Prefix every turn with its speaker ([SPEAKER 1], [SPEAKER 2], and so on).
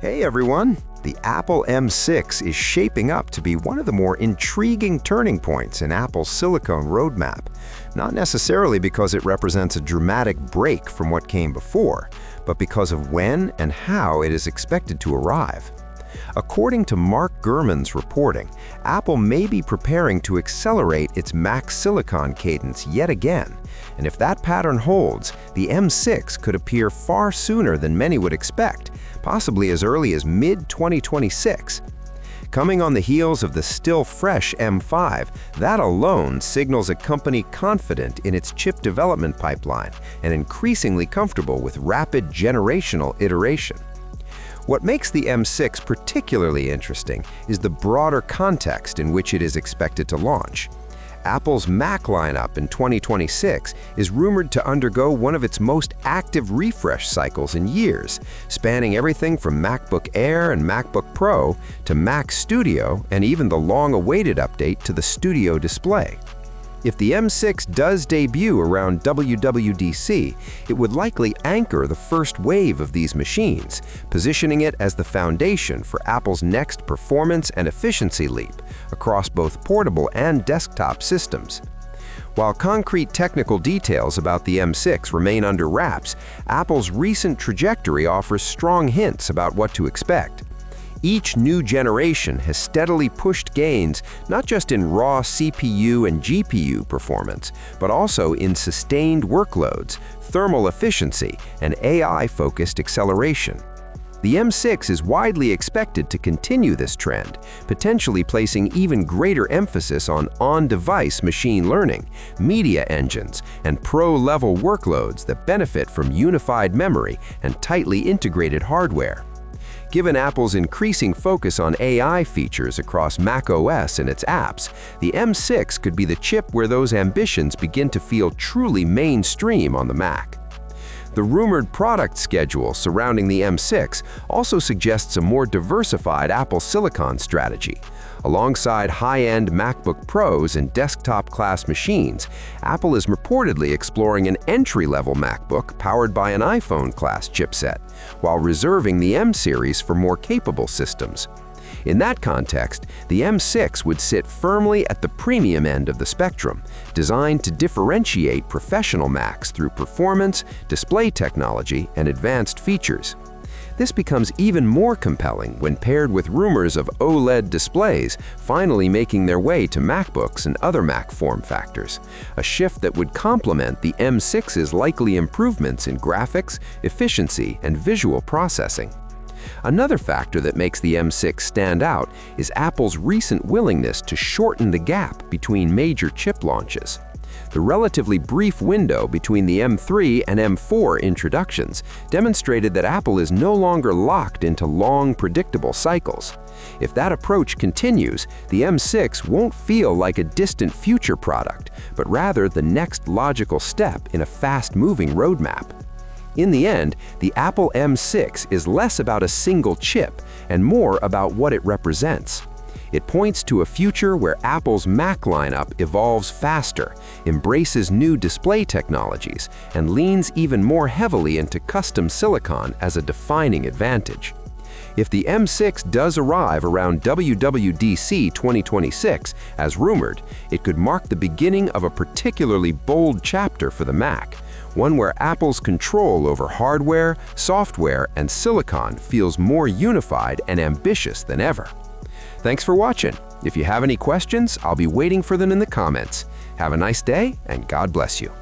[SPEAKER 1] Hey everyone! The Apple M6 is shaping up to be one of the more intriguing turning points in Apple's silicone roadmap, not necessarily because it represents a dramatic break from what came before, but because of when and how it is expected to arrive. According to Mark Gurman's reporting, Apple may be preparing to accelerate its Mac silicon cadence yet again, and if that pattern holds, the M6 could appear far sooner than many would expect, possibly as early as mid-2026. Coming on the heels of the still-fresh M5, that alone signals a company confident in its chip development pipeline and increasingly comfortable with rapid generational iteration. What makes the M6 particularly interesting is the broader context in which it is expected to launch. Apple's Mac lineup in 2026 is rumored to undergo one of its most active refresh cycles in years, spanning everything from MacBook Air and MacBook Pro to Mac Studio and even the long-awaited update to the Studio display. If the M6 does debut around WWDC, it would likely anchor the first wave of these machines, positioning it as the foundation for Apple's next performance and efficiency leap across both portable and desktop systems. While concrete technical details about the M6 remain under wraps, Apple's recent trajectory offers strong hints about what to expect. Each new generation has steadily pushed gains not just in raw CPU and GPU performance, but also in sustained workloads, thermal efficiency, and AI-focused acceleration. The M6 is widely expected to continue this trend, potentially placing even greater emphasis on on-device machine learning, media engines, and pro-level workloads that benefit from unified memory and tightly integrated hardware. Given Apple's increasing focus on AI features across macOS and its apps, the M6 could be the chip where those ambitions begin to feel truly mainstream on the Mac. The rumored product schedule surrounding the M6 also suggests a more diversified Apple Silicon strategy. Alongside high-end MacBook Pros and desktop-class machines, Apple is reportedly exploring an entry-level MacBook powered by an iPhone-class chipset, while reserving the M series for more capable systems. In that context, the M6 would sit firmly at the premium end of the spectrum, designed to differentiate professional Macs through performance, display technology, and advanced features. This becomes even more compelling when paired with rumors of OLED displays finally making their way to MacBooks and other Mac form factors, a shift that would complement the M6's likely improvements in graphics, efficiency, and visual processing. Another factor that makes the M6 stand out is Apple's recent willingness to shorten the gap between major chip launches. The relatively brief window between the M3 and M4 introductions demonstrated that Apple is no longer locked into long, predictable cycles. If that approach continues, the M6 won't feel like a distant future product, but rather the next logical step in a fast-moving roadmap. In the end, the Apple M6 is less about a single chip and more about what it represents. It points to a future where Apple's Mac lineup evolves faster, embraces new display technologies, and leans even more heavily into custom silicon as a defining advantage. If the M6 does arrive around WWDC 2026, as rumored, it could mark the beginning of a particularly bold chapter for the Mac, one where Apple's control over hardware, software, and silicon feels more unified and ambitious than ever. Thanks for watching. If you have any questions, I'll be waiting for them in the comments. Have a nice day, and God bless you.